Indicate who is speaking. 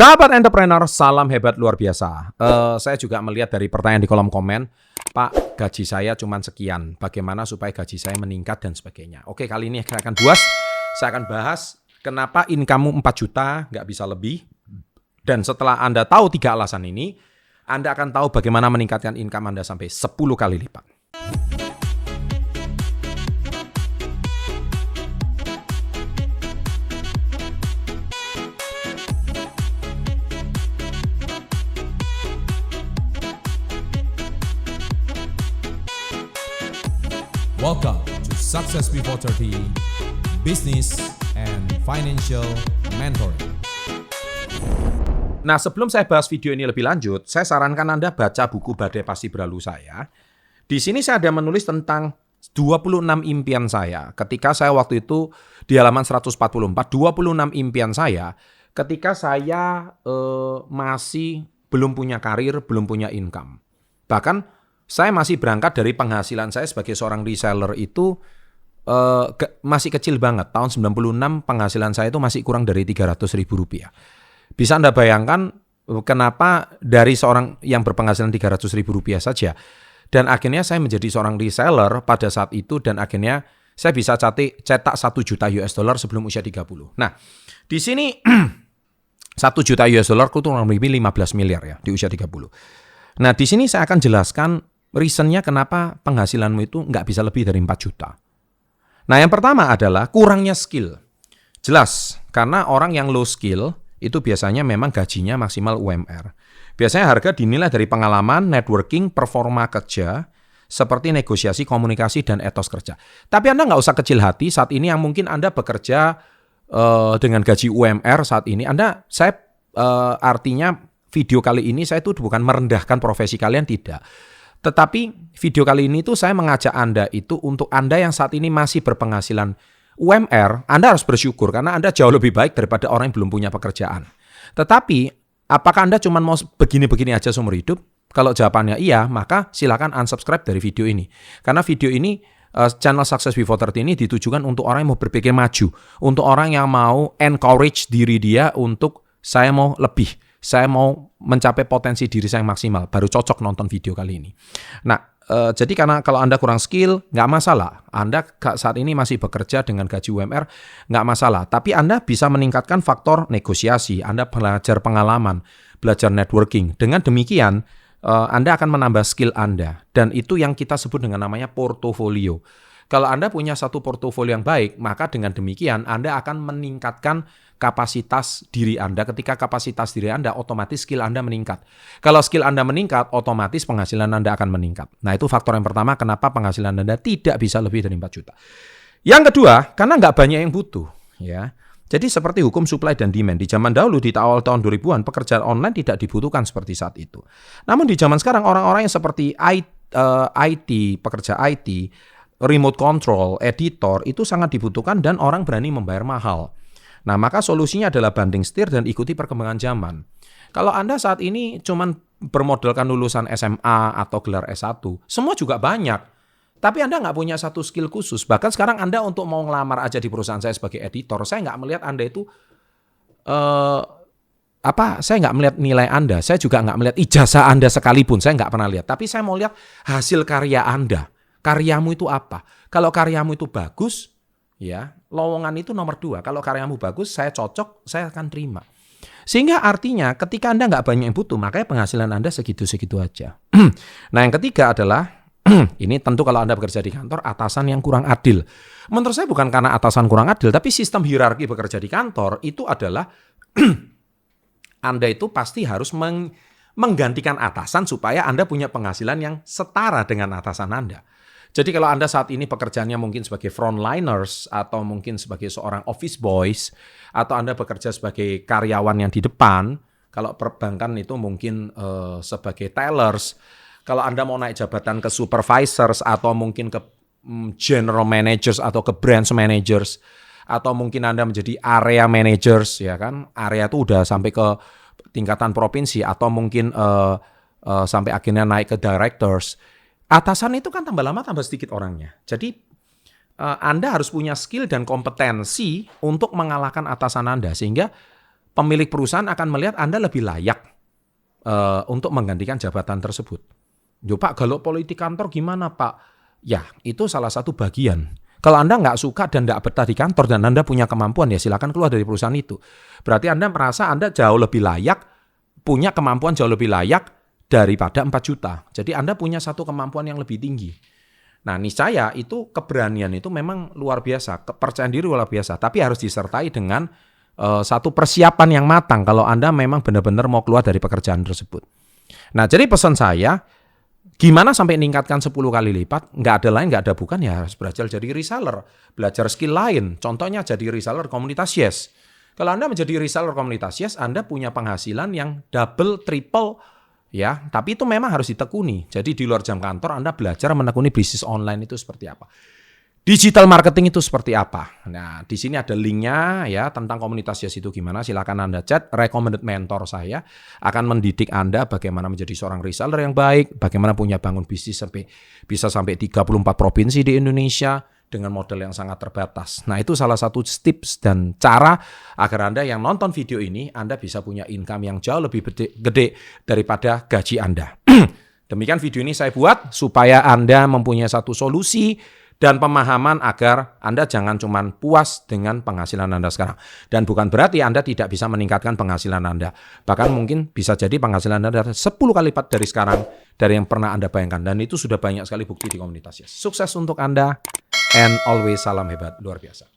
Speaker 1: Sahabat entrepreneur, salam hebat luar biasa. Saya juga melihat dari pertanyaan di kolom komen, Pak, gaji saya cuma sekian. Bagaimana supaya gaji saya meningkat dan sebagainya. Oke, kali ini saya akan bahas kenapa income-mu 4 juta, nggak bisa lebih. Dan setelah Anda tahu 3 alasan ini, Anda akan tahu bagaimana meningkatkan income Anda sampai 10 kali lipat.
Speaker 2: Welcome to Success Before 30 Business and Financial Mentoring.
Speaker 1: Nah, sebelum saya bahas video ini lebih lanjut, saya sarankan Anda baca buku Badai Pasti Berlalu saya. Di sini saya ada menulis tentang 26 impian saya. Ketika saya waktu itu di halaman 144, 26 impian saya ketika saya masih belum punya karir, belum punya income. Bahkan saya masih berangkat dari penghasilan saya sebagai seorang reseller itu masih kecil banget. Tahun 96 penghasilan saya itu masih kurang dari Rp300.000. Bisa Anda bayangkan kenapa dari seorang yang berpenghasilan Rp300.000 saja. Dan akhirnya saya menjadi seorang reseller pada saat itu dan akhirnya saya bisa cetak 1 juta US dollar sebelum usia 30. Nah, di sini 1 juta US dollar itu kurang lebih 15 miliar ya di usia 30. Nah, di sini saya akan jelaskan reasonnya kenapa penghasilanmu itu nggak bisa lebih dari 4 juta. Nah, yang pertama adalah kurangnya skill. Jelas, karena orang yang low skill itu biasanya memang gajinya maksimal UMR. Biasanya harga dinilai dari pengalaman, networking, performa kerja, seperti negosiasi, komunikasi, dan etos kerja. Tapi Anda nggak usah kecil hati saat ini yang mungkin Anda bekerja dengan gaji UMR saat ini. Artinya video kali ini saya itu bukan merendahkan profesi kalian, tidak. Tetapi video kali ini tuh saya mengajak Anda itu untuk Anda yang saat ini masih berpenghasilan UMR, Anda harus bersyukur karena Anda jauh lebih baik daripada orang yang belum punya pekerjaan. Tetapi apakah Anda cuma mau begini-begini aja seumur hidup? Kalau jawabannya iya, maka silakan unsubscribe dari video ini. Karena video ini, channel Success Before 30 ini ditujukan untuk orang yang mau berpikir maju. Untuk orang yang mau encourage diri dia untuk saya mau lebih. Saya mau mencapai potensi diri saya yang maksimal, baru cocok nonton video kali ini. Nah, jadi karena kalau Anda kurang skill, nggak masalah. Anda saat ini masih bekerja dengan gaji UMR, nggak masalah. Tapi Anda bisa meningkatkan faktor negosiasi, Anda belajar pengalaman, belajar networking. Dengan demikian, Anda akan menambah skill Anda. Dan itu yang kita sebut dengan namanya portofolio. Kalau Anda punya satu portofolio yang baik, maka dengan demikian Anda akan meningkatkan kapasitas diri Anda. Ketika kapasitas diri Anda, otomatis skill Anda meningkat. Kalau skill Anda meningkat, otomatis penghasilan Anda akan meningkat. Nah, itu faktor yang pertama kenapa penghasilan Anda tidak bisa lebih dari 4 juta. Yang kedua, karena nggak banyak yang butuh. Ya. Jadi seperti hukum supply dan demand. Di zaman dahulu, di awal tahun 2000-an, pekerjaan online tidak dibutuhkan seperti saat itu. Namun di zaman sekarang, orang-orang yang seperti IT, pekerja IT, remote control, editor, itu sangat dibutuhkan dan orang berani membayar mahal. Nah, maka solusinya adalah banding setir dan ikuti perkembangan zaman. Kalau Anda saat ini cuman bermodalkan lulusan SMA atau gelar S1, semua juga banyak. Tapi Anda nggak punya satu skill khusus. Bahkan sekarang Anda untuk mau ngelamar aja di perusahaan saya sebagai editor, saya nggak melihat Anda itu, saya nggak melihat nilai Anda. Saya juga nggak melihat ijazah Anda sekalipun, saya nggak pernah lihat. Tapi saya mau lihat hasil karya Anda. Karyamu itu apa? Kalau karyamu itu bagus, ya, lowongan itu nomor 2. Kalau karyamu bagus, saya cocok, saya akan terima. Sehingga artinya ketika Anda nggak banyak yang butuh, makanya penghasilan Anda segitu-segitu aja. Nah, yang ketiga adalah, ini tentu kalau Anda bekerja di kantor, atasan yang kurang adil. Menurut saya bukan karena atasan kurang adil, tapi sistem hierarki bekerja di kantor itu adalah Anda itu pasti harus menggantikan atasan supaya Anda punya penghasilan yang setara dengan atasan Anda. Jadi kalau Anda saat ini pekerjaannya mungkin sebagai frontliners atau mungkin sebagai seorang office boys atau Anda bekerja sebagai karyawan yang di depan, kalau perbankan itu mungkin sebagai tellers, kalau Anda mau naik jabatan ke supervisors atau mungkin ke general managers atau ke branch managers atau mungkin Anda menjadi area managers, ya kan? Area itu udah sampai ke tingkatan provinsi atau mungkin sampai akhirnya naik ke directors. Atasan itu kan tambah lama tambah sedikit orangnya. Jadi Anda harus punya skill dan kompetensi untuk mengalahkan atasan Anda. Sehingga pemilik perusahaan akan melihat Anda lebih layak untuk menggantikan jabatan tersebut. Yo Pak, kalau politik kantor gimana Pak? Ya, itu salah satu bagian. Kalau Anda nggak suka dan nggak betah di kantor dan Anda punya kemampuan, ya silakan keluar dari perusahaan itu. Berarti Anda merasa Anda jauh lebih layak, punya kemampuan jauh lebih layak daripada 4 juta. Jadi Anda punya satu kemampuan yang lebih tinggi. Nah, niscaya itu keberanian itu memang luar biasa, kepercayaan diri luar biasa, tapi harus disertai dengan satu persiapan yang matang kalau Anda memang benar-benar mau keluar dari pekerjaan tersebut. Nah, jadi pesan saya, gimana sampai meningkatkan 10 kali lipat? Nggak ada lain, nggak ada bukan, ya harus belajar jadi reseller, belajar skill lain. Contohnya jadi reseller komunitas Yes. Kalau Anda menjadi reseller komunitas Yes, Anda punya penghasilan yang double, triple, ya. Tapi itu memang harus ditekuni. Jadi di luar jam kantor Anda belajar menekuni bisnis online itu seperti apa. Digital marketing itu seperti apa? Nah, di sini ada linknya ya tentang komunitas Yes itu gimana. Silakan Anda chat. Recommended mentor saya akan mendidik Anda bagaimana menjadi seorang reseller yang baik, bagaimana punya bangun bisnis bisa sampai 34 provinsi di Indonesia dengan modal yang sangat terbatas. Nah, itu salah satu tips dan cara agar Anda yang nonton video ini, Anda bisa punya income yang jauh lebih gede daripada gaji Anda. Demikian video ini saya buat supaya Anda mempunyai satu solusi dan pemahaman agar Anda jangan cuma puas dengan penghasilan Anda sekarang. Dan bukan berarti Anda tidak bisa meningkatkan penghasilan Anda. Bahkan mungkin bisa jadi penghasilan Anda 10 kali lipat dari sekarang, dari yang pernah Anda bayangkan. Dan itu sudah banyak sekali bukti di komunitas Yes. Sukses untuk Anda, and always salam hebat luar biasa.